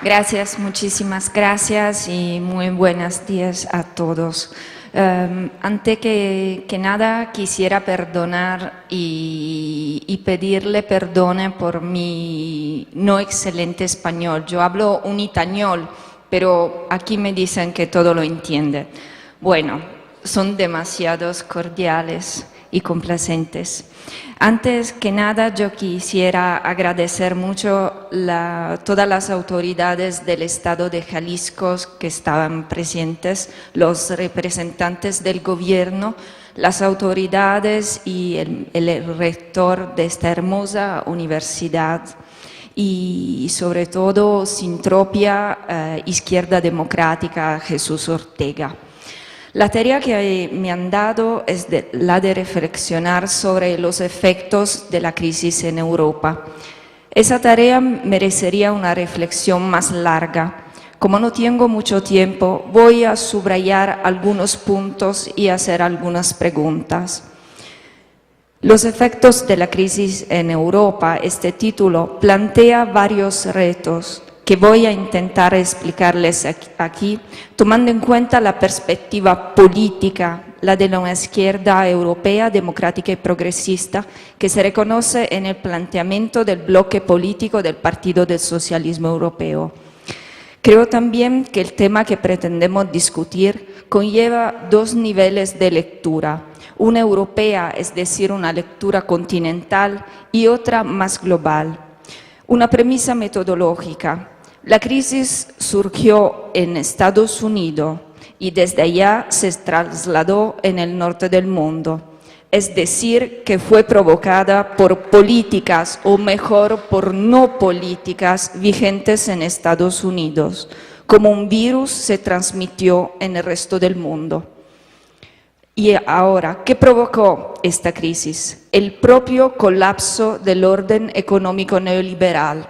Gracias, muchísimas gracias y muy buenos días a todos. Antes que nada quisiera perdonar y pedirle perdón por mi no excelente español. Yo hablo un español, pero aquí me dicen que todo lo entiende. Bueno, son demasiados cordiales y complacientes. Antes que nada, yo quisiera agradecer mucho todas las autoridades del Estado de Jalisco que estaban presentes, los representantes del gobierno, las autoridades y el rector de esta hermosa universidad y sobre todo Sintropia Izquierda Democrática Jesús Ortega. La tarea que me han dado es la de reflexionar sobre los efectos de la crisis en Europa. Esa tarea merecería una reflexión más larga. Como no tengo mucho tiempo, voy a subrayar algunos puntos y hacer algunas preguntas. Los efectos de la crisis en Europa, este título, plantea varios retos que voy a intentar explicarles aquí, tomando en cuenta la perspectiva política, la de una izquierda europea, democrática y progresista, que se reconoce en el planteamiento del bloque político del Partido del Socialismo Europeo. Creo también que el tema que pretendemos discutir conlleva dos niveles de lectura, una europea, es decir, una lectura continental, y otra más global. Una premisa metodológica. La crisis surgió en Estados Unidos y desde allá se trasladó en el norte del mundo. Es decir, que fue provocada por políticas, o mejor, por no políticas vigentes en Estados Unidos, como un virus se transmitió en el resto del mundo. Y ahora, ¿qué provocó esta crisis? El propio colapso del orden económico neoliberal.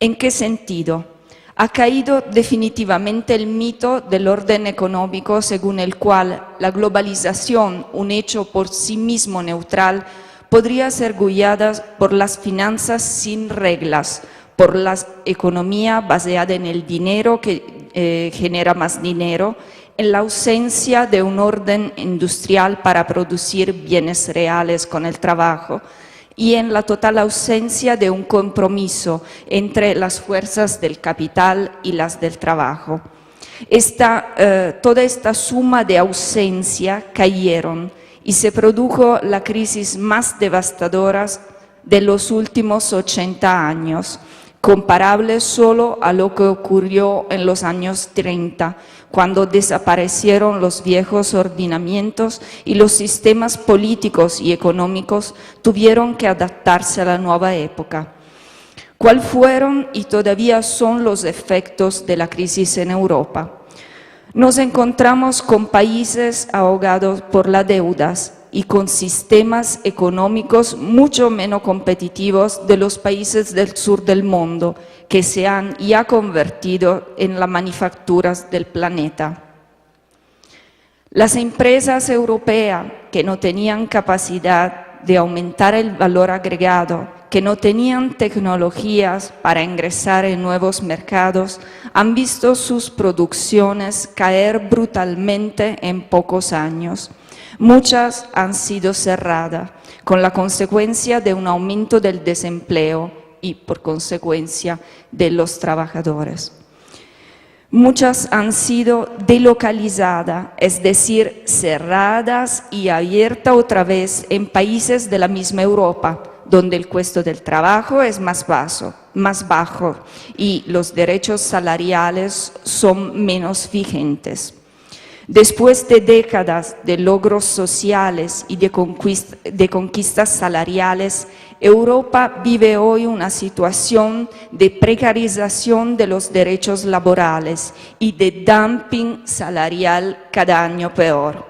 ¿En qué sentido? Ha caído definitivamente el mito del orden económico según el cual la globalización, un hecho por sí mismo neutral, podría ser guiada por las finanzas sin reglas, por la economía basada en el dinero que genera más dinero, en la ausencia de un orden industrial para producir bienes reales con el trabajo, y en la total ausencia de un compromiso entre las fuerzas del capital y las del trabajo. Toda esta suma de ausencia cayeron y se produjo la crisis más devastadora de los últimos 80 años, comparable solo a lo que ocurrió en los años 30, cuando desaparecieron los viejos ordenamientos y los sistemas políticos y económicos tuvieron que adaptarse a la nueva época. ¿Cuáles fueron y todavía son los efectos de la crisis en Europa? Nos encontramos con países ahogados por las deudas y con sistemas económicos mucho menos competitivos de los países del sur del mundo, que se han ya convertido en las manufacturas del planeta. Las empresas europeas que no tenían capacidad de aumentar el valor agregado, que no tenían tecnologías para ingresar en nuevos mercados, han visto sus producciones caer brutalmente en pocos años. Muchas han sido cerradas, con la consecuencia de un aumento del desempleo y por consecuencia de los trabajadores. Muchas han sido delocalizadas, es decir, cerradas y abiertas otra vez en países de la misma Europa, donde el costo del trabajo es más bajo y los derechos salariales son menos vigentes. Después de décadas de logros sociales y de conquistas salariales, Europa vive hoy una situación de precarización de los derechos laborales y de dumping salarial cada año peor.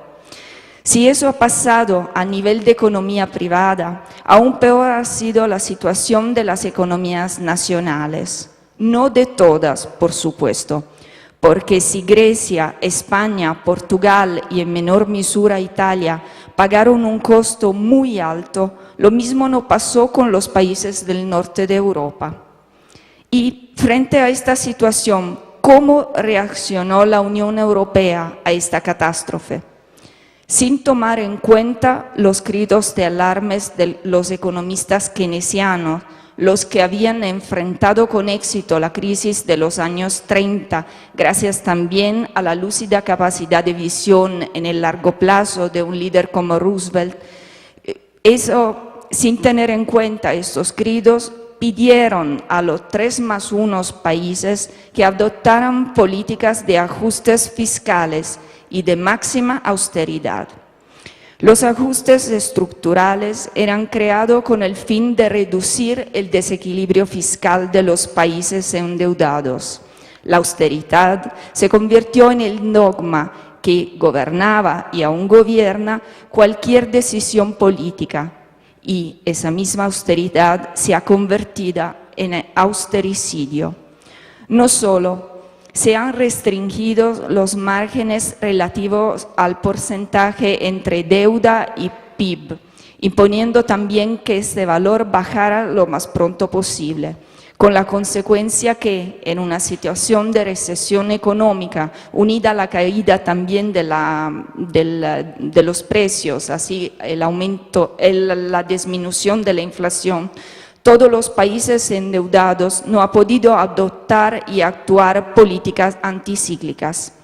Si eso ha pasado a nivel de economía privada, aún peor ha sido la situación de las economías nacionales. No de todas, por supuesto, porque si Grecia, España, Portugal y en menor mesura Italia pagaron un costo muy alto, lo mismo no pasó con los países del norte de Europa. Y frente a esta situación, ¿cómo reaccionó la Unión Europea a esta catástrofe? Sin tomar en cuenta los gritos de alarmes de los economistas keynesianos, los que habían enfrentado con éxito la crisis de los años 30, gracias también a la lúcida capacidad de visión en el largo plazo de un líder como Roosevelt. Sin tener en cuenta estos gritos, pidieron a los 3+1 países que adoptaran políticas de ajustes fiscales y de máxima austeridad. Los ajustes estructurales eran creados con el fin de reducir el desequilibrio fiscal de los países endeudados. La austeridad se convirtió en el dogma que gobernaba y aún gobierna cualquier decisión política, y esa misma austeridad se ha convertido en austericidio. No solo se han restringido los márgenes relativos al porcentaje entre deuda y PIB, imponiendo también que este valor bajara lo más pronto posible, con la consecuencia que en una situación de recesión económica, unida a la caída también de los precios, así la disminución de la inflación, todos los países endeudados no han podido adoptar y actuar políticas anticíclicas.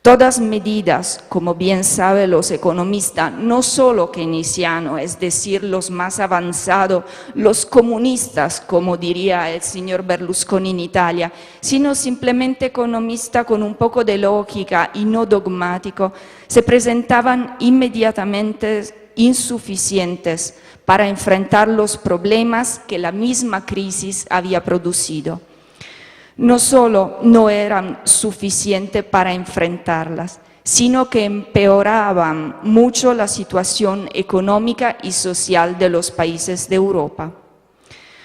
Todas medidas, como bien saben los economistas, no solo keynesianos, es decir, los más avanzados, los comunistas, como diría el señor Berlusconi en Italia, sino simplemente economistas con un poco de lógica y no dogmático, se presentaban inmediatamente insuficientes para enfrentar los problemas que la misma crisis había producido. No solo no eran suficientes para enfrentarlas, sino que empeoraban mucho la situación económica y social de los países de Europa.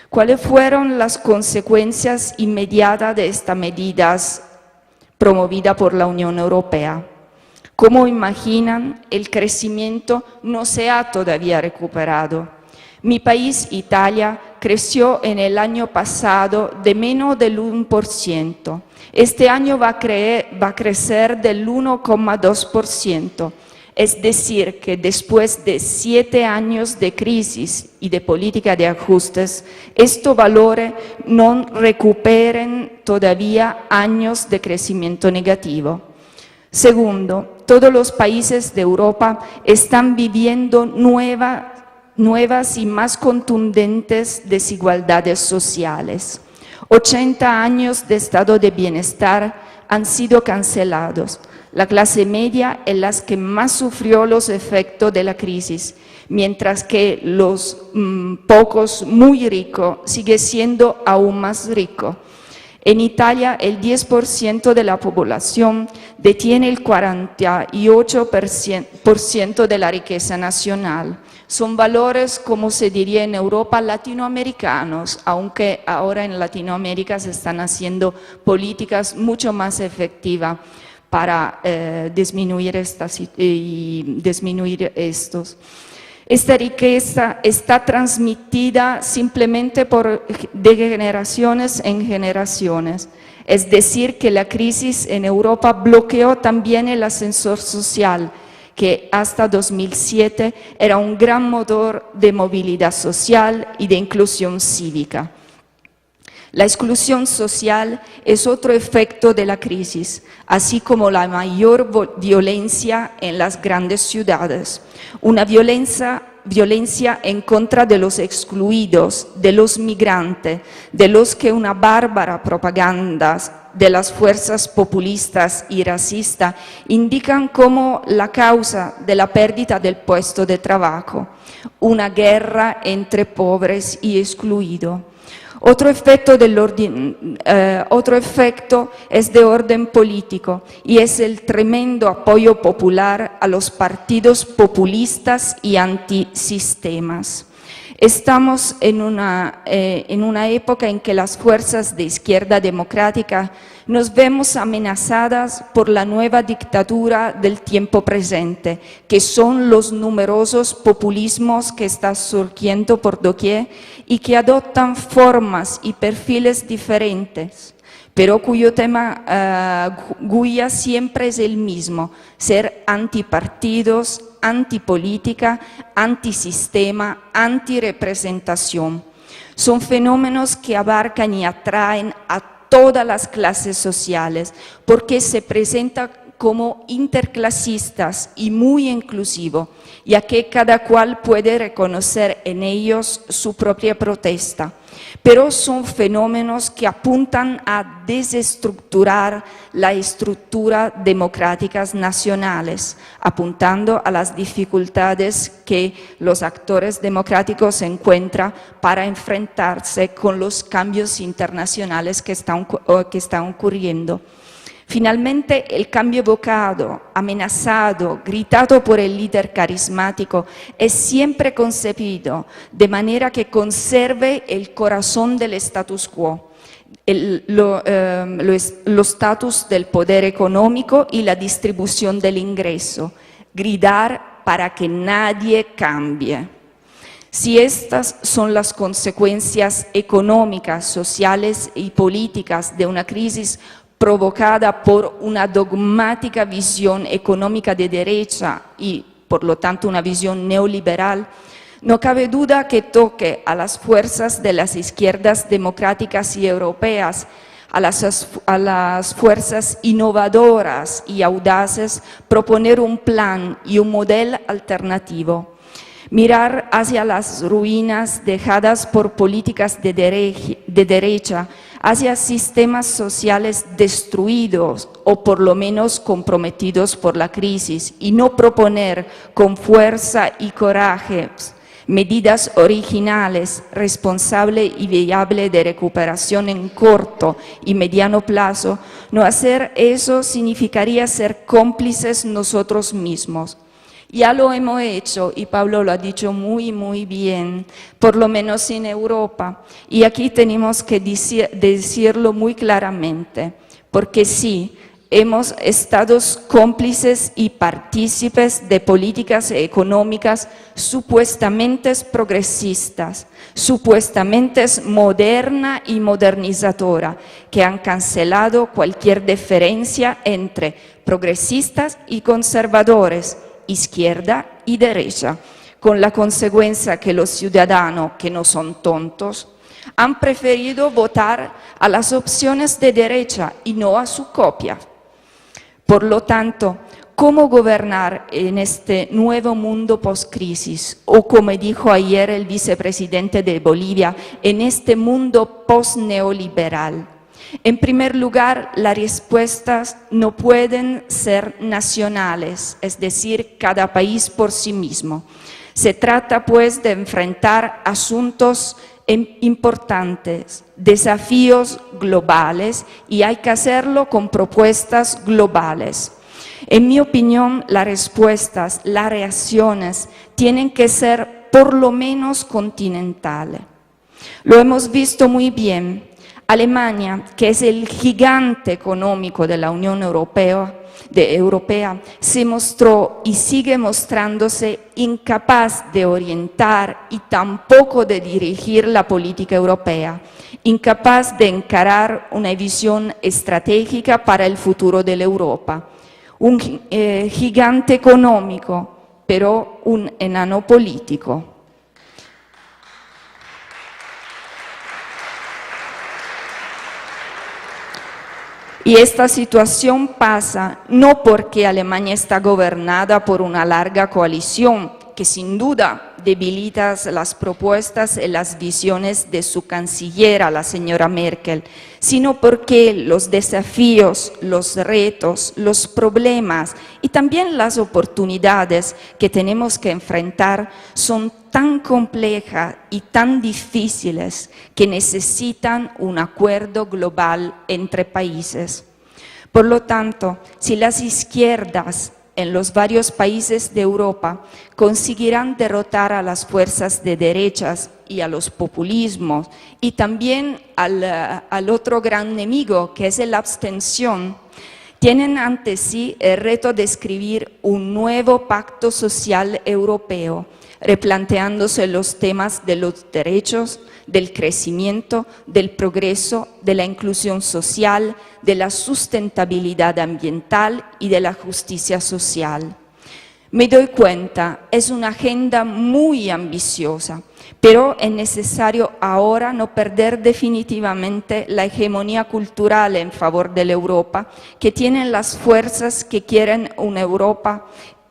¿Cuáles fueron las consecuencias inmediatas de estas medidas promovidas por la Unión Europea? Como imaginan, el crecimiento no se ha todavía recuperado. Mi país, Italia, creció en el año pasado de menos del 1%. Este año va a crecer del 1,2%. Es decir, que después de 7 años de crisis y de política de ajustes, estos valores no recuperen todavía años de crecimiento negativo. Segundo, todos los países de Europa están viviendo nuevas y más contundentes desigualdades sociales. 80 años de estado de bienestar han sido cancelados. La clase media es la que más sufrió los efectos de la crisis, mientras que los pocos muy ricos siguen siendo aún más ricos. En Italia, el 10% de la población detiene el 48% de la riqueza nacional. Son valores, como se diría en Europa, latinoamericanos, aunque ahora en Latinoamérica se están haciendo políticas mucho más efectivas para disminuir estos. Esta riqueza está transmitida simplemente de generaciones en generaciones. Es decir, que la crisis en Europa bloqueó también el ascensor social, que hasta 2007 era un gran motor de movilidad social y de inclusión cívica. La exclusión social es otro efecto de la crisis, así como la mayor violencia en las grandes ciudades. Una violencia en contra de los excluidos, de los migrantes, de los que una bárbara propaganda de las fuerzas populistas y racistas indican como la causa de la pérdida del puesto de trabajo, una guerra entre pobres y excluidos. Otro efecto es de orden político y es el tremendo apoyo popular a los partidos populistas y antisistemas. Estamos en una época en que las fuerzas de izquierda democrática Nos vemos amenazadas por la nueva dictadura del tiempo presente, que son los numerosos populismos que están surgiendo por doquier y que adoptan formas y perfiles diferentes, pero cuyo tema guía siempre es el mismo: ser antipartidos, antipolítica, antisistema, antirepresentación. Son fenómenos que abarcan y atraen a todas las clases sociales, porque se presentan como interclasistas y muy inclusivo, ya que cada cual puede reconocer en ellos su propia protesta. Pero son fenómenos que apuntan a desestructurar la estructura democráticas nacionales, apuntando a las dificultades que los actores democráticos encuentran para enfrentarse con los cambios internacionales que están ocurriendo. Finalmente, el cambio evocado, amenazado, gritado por el líder carismático es siempre concebido de manera que conserve el corazón del status quo, los estatus del poder económico y la distribución del ingreso. Gridar para que nadie cambie. Si estas son las consecuencias económicas, sociales y políticas de una crisis provocada por una dogmática visión económica de derecha y, por lo tanto, una visión neoliberal, no cabe duda que toque a las fuerzas de las izquierdas democráticas y europeas, a las fuerzas innovadoras y audaces, proponer un plan y un modelo alternativo. Mirar hacia las ruinas dejadas por políticas de derecha, hacia sistemas sociales destruidos o por lo menos comprometidos por la crisis, y no proponer con fuerza y coraje medidas originales, responsables y viables de recuperación en corto y mediano plazo. No hacer eso significaría ser cómplices nosotros mismos. Ya lo hemos hecho, y Pablo lo ha dicho muy bien, por lo menos en Europa, y aquí tenemos que decirlo muy claramente, porque sí, hemos estado cómplices y partícipes de políticas económicas supuestamente progresistas, supuestamente moderna y modernizadora, que han cancelado cualquier diferencia entre progresistas y conservadores, izquierda y derecha, con la consecuencia que los ciudadanos, que no son tontos, han preferido votar a las opciones de derecha y no a su copia. Por lo tanto, ¿cómo gobernar en este nuevo mundo post-crisis? O como dijo ayer el vicepresidente de Bolivia, en este mundo post-neoliberal. En primer lugar, las respuestas no pueden ser nacionales, es decir, cada país por sí mismo. Se trata, pues, de enfrentar asuntos importantes, desafíos globales, y hay que hacerlo con propuestas globales. En mi opinión, las respuestas, las reacciones tienen que ser por lo menos continentales. Lo hemos visto muy bien. Alemania, que es el gigante económico de la Unión Europea, se mostró y sigue mostrándose incapaz de orientar y tampoco de dirigir la política europea, incapaz de encarar una visión estratégica para el futuro de la Europa. Un gigante económico, pero un enano político. Y esta situación pasa no porque Alemania está gobernada por una larga coalición, que sin duda debilita las propuestas y las visiones de su canciller, la señora Merkel, sino porque los desafíos, los retos, los problemas y también las oportunidades que tenemos que enfrentar son tan complejas y tan difíciles que necesitan un acuerdo global entre países. Por lo tanto, si las izquierdas en los varios países de Europa conseguirán derrotar a las fuerzas de derechas y a los populismos y también al otro gran enemigo que es la abstención, tienen ante sí el reto de escribir un nuevo pacto social europeo, replanteándose los temas de los derechos, del crecimiento, del progreso, de la inclusión social, de la sustentabilidad ambiental y de la justicia social. Me doy cuenta, es una agenda muy ambiciosa, pero es necesario ahora no perder definitivamente la hegemonía cultural en favor de la Europa, que tienen las fuerzas que quieren una Europa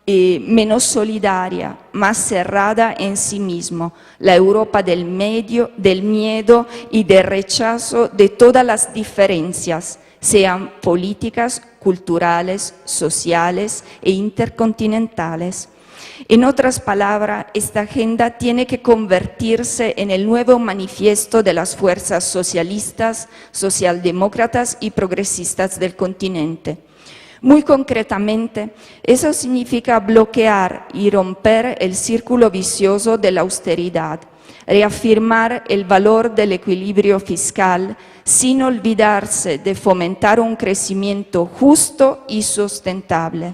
menos solidaria, más cerrada en sí mismo, la Europa del miedo y del rechazo de todas las diferencias, sean políticas, culturales, sociales e intercontinentales. En otras palabras, esta agenda tiene que convertirse en el nuevo manifiesto de las fuerzas socialistas, socialdemócratas y progresistas del continente. Muy concretamente, eso significa bloquear y romper el círculo vicioso de la austeridad, reafirmar el valor del equilibrio fiscal sin olvidarse de fomentar un crecimiento justo y sustentable.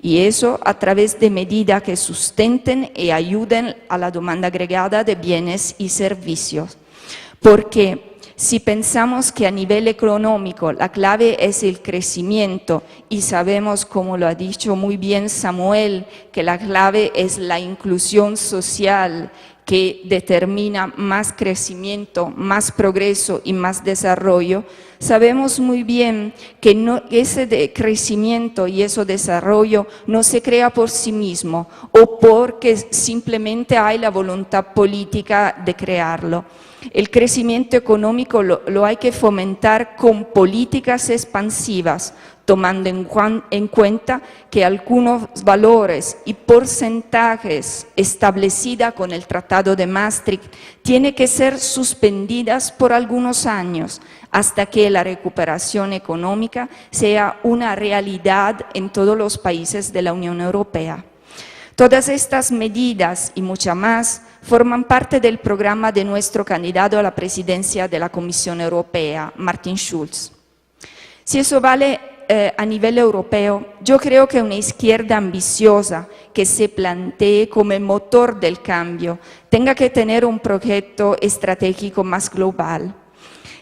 Y eso a través de medidas que sustenten y ayuden a la demanda agregada de bienes y servicios. Porque si pensamos que a nivel económico la clave es el crecimiento y sabemos, como lo ha dicho muy bien Samuel, que la clave es la inclusión social que determina más crecimiento, más progreso y más desarrollo, sabemos muy bien que ese crecimiento y ese desarrollo no se crea por sí mismo o porque simplemente hay la voluntad política de crearlo. El crecimiento económico lo hay que fomentar con políticas expansivas, tomando en cuenta que algunos valores y porcentajes establecidos con el Tratado de Maastricht tienen que ser suspendidas por algunos años hasta que la recuperación económica sea una realidad en todos los países de la Unión Europea. Todas estas medidas y muchas más forman parte del programa de nuestro candidato a la presidencia de la Comisión Europea, Martin Schulz. Si eso vale a nivel europeo, yo creo que una izquierda ambiciosa que se plantee como el motor del cambio tenga que tener un proyecto estratégico más global.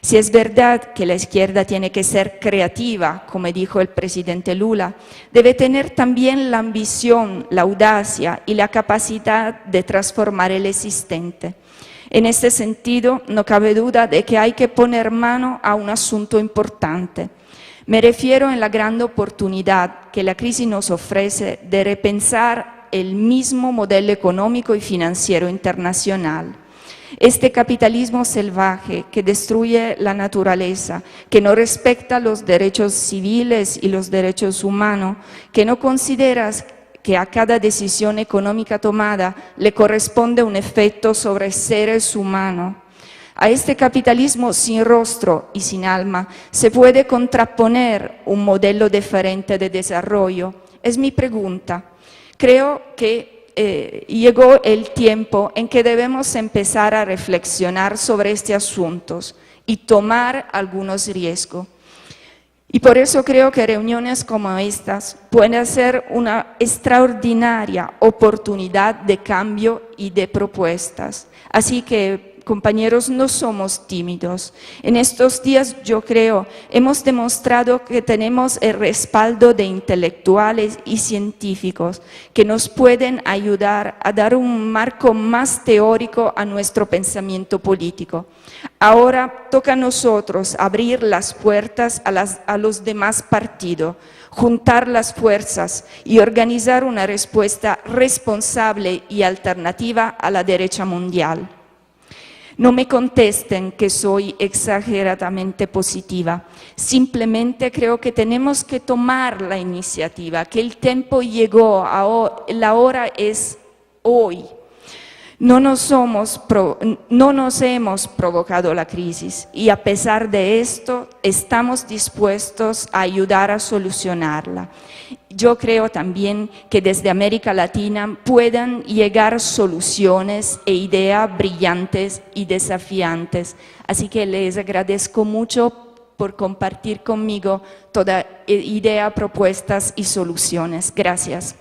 Si es verdad que la izquierda tiene que ser creativa, como dijo el presidente Lula, debe tener también la ambición, la audacia y la capacidad de transformar el existente. En este sentido, no cabe duda de que hay que poner mano a un asunto importante. Me refiero en la gran oportunidad que la crisis nos ofrece de repensar el mismo modelo económico y financiero internacional. Este capitalismo salvaje que destruye la naturaleza, que no respeta los derechos civiles y los derechos humanos, que no considera que a cada decisión económica tomada le corresponde un efecto sobre seres humanos. A este capitalismo sin rostro y sin alma se puede contraponer un modelo diferente de desarrollo. Es mi pregunta. Creo que llegó el tiempo en que debemos empezar a reflexionar sobre estos asuntos y tomar algunos riesgos. Y por eso creo que reuniones como estas pueden ser una extraordinaria oportunidad de cambio y de propuestas. Así que, compañeros, no somos tímidos. En estos días, yo creo, hemos demostrado que tenemos el respaldo de intelectuales y científicos que nos pueden ayudar a dar un marco más teórico a nuestro pensamiento político. Ahora toca a nosotros abrir las puertas a los demás partidos, juntar las fuerzas y organizar una respuesta responsable y alternativa a la derecha mundial. No me contesten que soy exageradamente positiva, simplemente creo que tenemos que tomar la iniciativa, que el tiempo llegó, la hora es hoy. No nos hemos provocado la crisis y a pesar de esto estamos dispuestos a ayudar a solucionarla. Yo creo también que desde América Latina puedan llegar soluciones e ideas brillantes y desafiantes. Así que les agradezco mucho por compartir conmigo toda idea, propuestas y soluciones. Gracias.